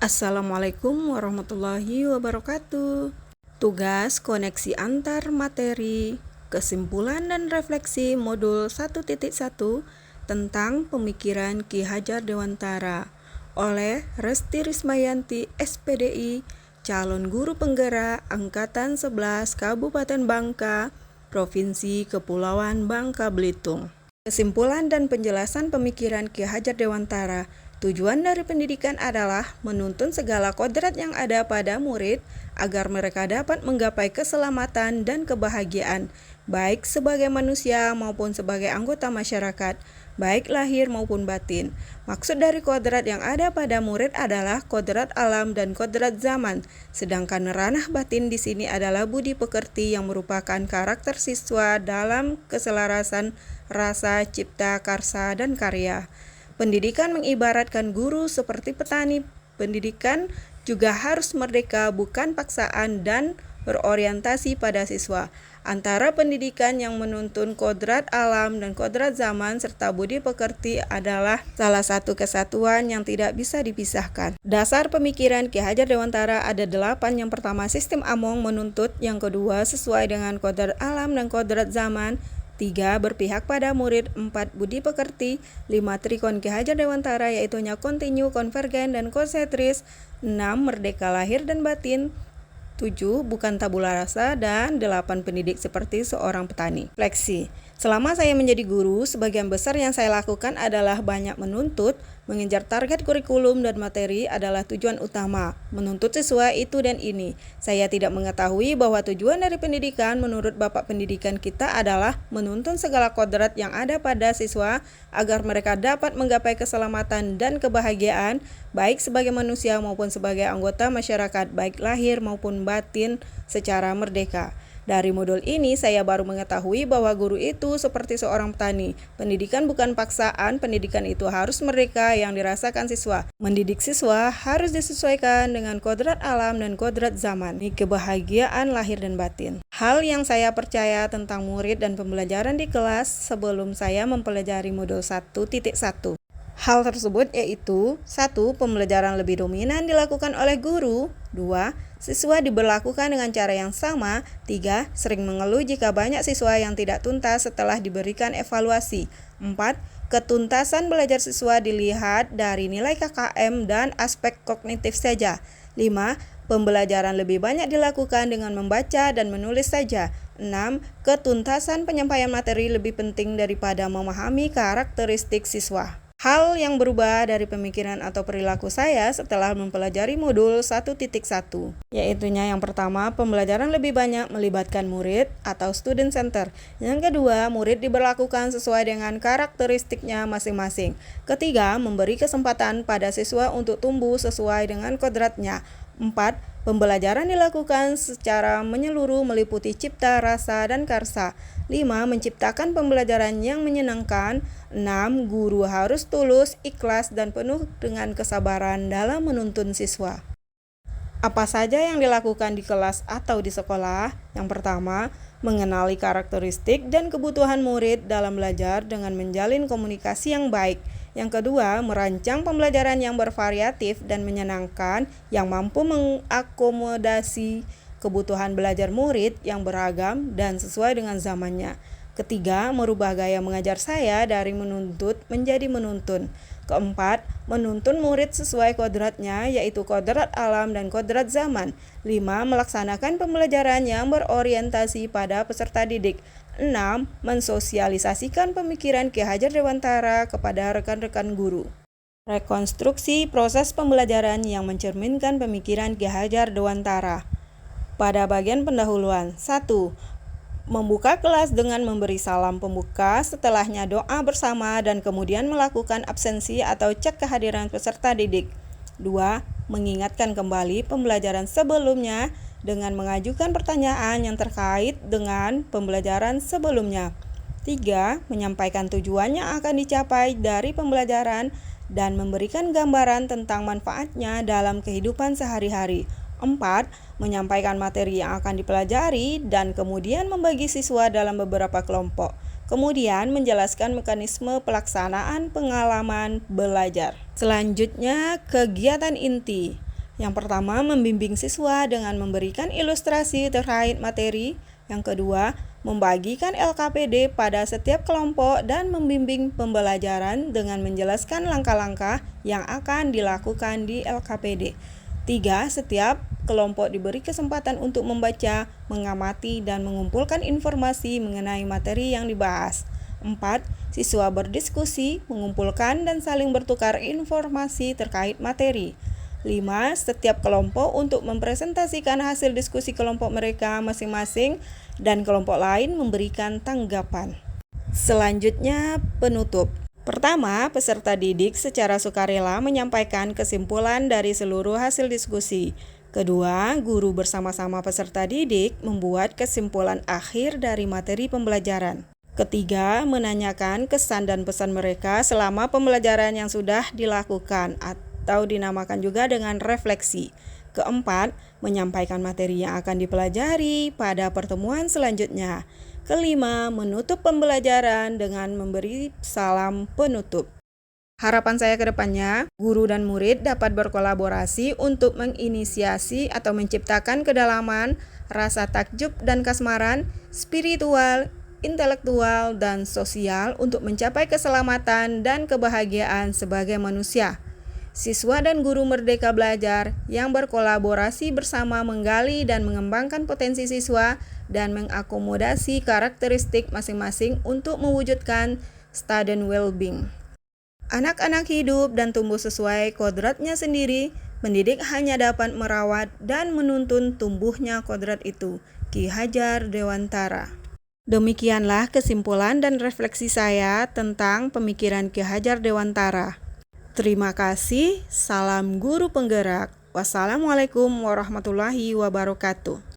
Assalamualaikum warahmatullahi wabarakatuh. Tugas koneksi antar materi, kesimpulan dan refleksi modul 1.1 tentang pemikiran Ki Hajar Dewantara oleh Resti Rismayanti SPDI, calon guru penggerak Angkatan 11 Kabupaten Bangka, Provinsi Kepulauan Bangka Belitung. Kesimpulan dan penjelasan pemikiran Ki Hajar Dewantara. Tujuan dari pendidikan adalah menuntun segala kodrat yang ada pada murid agar mereka dapat menggapai keselamatan dan kebahagiaan, baik sebagai manusia maupun sebagai anggota masyarakat, baik lahir maupun batin. Maksud dari kodrat yang ada pada murid adalah kodrat alam dan kodrat zaman, sedangkan ranah batin di sini adalah budi pekerti yang merupakan karakter siswa dalam keselarasan rasa, cipta, karsa, dan karya. Pendidikan mengibaratkan guru seperti petani. Pendidikan juga harus merdeka, bukan paksaan, dan berorientasi pada siswa. Antara pendidikan yang menuntun kodrat alam dan kodrat zaman serta budi pekerti adalah salah satu kesatuan yang tidak bisa dipisahkan. Dasar pemikiran Ki Hajar Dewantara ada 8. Yang pertama, sistem Among menuntut. Yang kedua, sesuai dengan kodrat alam dan kodrat zaman. 3. Berpihak pada murid. 4. Budi pekerti. 5. Trikon Ki Hajar Dewantara, yaitu kontinu, konvergen, dan konsentris. 6. Merdeka lahir dan batin. 7. Bukan tabula rasa. Dan 8. Pendidik seperti seorang petani. Refleksi. Selama saya menjadi guru, sebagian besar yang saya lakukan adalah banyak menuntut. Mengejar target kurikulum dan materi adalah tujuan utama. Menuntut siswa itu dan ini. Saya tidak mengetahui bahwa tujuan dari pendidikan menurut Bapak Pendidikan kita adalah menuntun segala kodrat yang ada pada siswa agar mereka dapat menggapai keselamatan dan kebahagiaan, baik sebagai manusia maupun sebagai anggota masyarakat, baik lahir maupun batin secara merdeka. Dari modul ini, saya baru mengetahui bahwa guru itu seperti seorang petani. Pendidikan bukan paksaan, pendidikan itu harus merdeka yang dirasakan siswa. Mendidik siswa harus disesuaikan dengan kodrat alam dan kodrat zaman, kebahagiaan lahir dan batin. Hal yang saya percaya tentang murid dan pembelajaran di kelas sebelum saya mempelajari modul 1.1. Hal tersebut yaitu 1. Pembelajaran lebih dominan dilakukan oleh guru. 2. Siswa diberlakukan dengan cara yang sama. 3. Sering mengeluh jika banyak siswa yang tidak tuntas setelah diberikan evaluasi. 4. Ketuntasan belajar siswa dilihat dari nilai KKM dan aspek kognitif saja. 5. Pembelajaran lebih banyak dilakukan dengan membaca dan menulis saja. 6. Ketuntasan penyampaian materi lebih penting daripada memahami karakteristik siswa. Hal yang berubah dari pemikiran atau perilaku saya setelah mempelajari modul 1.1, yaitunya yang pertama, pembelajaran lebih banyak melibatkan murid atau student center. Yang kedua, murid diberlakukan sesuai dengan karakteristiknya masing-masing. Ketiga, memberi kesempatan pada siswa untuk tumbuh sesuai dengan kodratnya. 4. Pembelajaran dilakukan secara menyeluruh meliputi cipta, rasa, dan karsa. 5. Menciptakan pembelajaran yang menyenangkan. 6. Guru harus tulus, ikhlas, dan penuh dengan kesabaran dalam menuntun siswa. Apa saja yang dilakukan di kelas atau di sekolah? Yang pertama, mengenali karakteristik dan kebutuhan murid dalam belajar dengan menjalin komunikasi yang baik. Yang kedua, merancang pembelajaran yang bervariatif dan menyenangkan yang mampu mengakomodasi kebutuhan belajar murid yang beragam dan sesuai dengan zamannya. Ketiga, merubah gaya mengajar saya dari menuntut menjadi menuntun. Keempat, menuntun murid sesuai kodratnya, yaitu kodrat alam dan kodrat zaman. 5. Melaksanakan pembelajaran yang berorientasi pada peserta didik. 6. Mensosialisasikan pemikiran Ki Hajar Dewantara kepada rekan-rekan guru. Rekonstruksi proses pembelajaran yang mencerminkan pemikiran Ki Hajar Dewantara. Pada bagian pendahuluan, 1. Membuka kelas dengan memberi salam pembuka, setelahnya doa bersama dan kemudian melakukan absensi atau cek kehadiran peserta didik. 2. Mengingatkan kembali pembelajaran sebelumnya dengan mengajukan pertanyaan yang terkait dengan pembelajaran sebelumnya. 3. Menyampaikan tujuan yang akan dicapai dari pembelajaran dan memberikan gambaran tentang manfaatnya dalam kehidupan sehari-hari. 4. Menyampaikan materi yang akan dipelajari dan kemudian membagi siswa dalam beberapa kelompok. Kemudian menjelaskan mekanisme pelaksanaan pengalaman belajar. Selanjutnya, kegiatan inti. Yang pertama, membimbing siswa dengan memberikan ilustrasi terkait materi. Yang kedua, membagikan LKPD pada setiap kelompok dan membimbing pembelajaran dengan menjelaskan langkah-langkah yang akan dilakukan di LKPD. 3. Setiap kelompok diberi kesempatan untuk membaca, mengamati, dan mengumpulkan informasi mengenai materi yang dibahas. 4. Siswa berdiskusi, mengumpulkan, dan saling bertukar informasi terkait materi. 5. Setiap kelompok untuk mempresentasikan hasil diskusi kelompok mereka masing-masing dan kelompok lain memberikan tanggapan. Selanjutnya, penutup. Pertama, peserta didik secara sukarela menyampaikan kesimpulan dari seluruh hasil diskusi. Kedua, guru bersama-sama peserta didik membuat kesimpulan akhir dari materi pembelajaran. Ketiga, menanyakan kesan dan pesan mereka selama pembelajaran yang sudah dilakukan atau dinamakan juga dengan refleksi. Keempat, menyampaikan materi yang akan dipelajari pada pertemuan selanjutnya. Kelima, menutup pembelajaran dengan memberi salam penutup. Harapan saya ke depannya, guru dan murid dapat berkolaborasi untuk menginisiasi atau menciptakan kedalaman, rasa takjub dan kasmaran, spiritual, intelektual, dan sosial untuk mencapai keselamatan dan kebahagiaan sebagai manusia. Siswa dan guru merdeka belajar yang berkolaborasi bersama menggali dan mengembangkan potensi siswa dan mengakomodasi karakteristik masing-masing untuk mewujudkan student well-being. Anak-anak hidup dan tumbuh sesuai kodratnya sendiri, mendidik hanya dapat merawat dan menuntun tumbuhnya kodrat itu. Ki Hajar Dewantara. Demikianlah kesimpulan dan refleksi saya tentang pemikiran Ki Hajar Dewantara. Terima kasih, salam guru penggerak. Wassalamualaikum warahmatullahi wabarakatuh.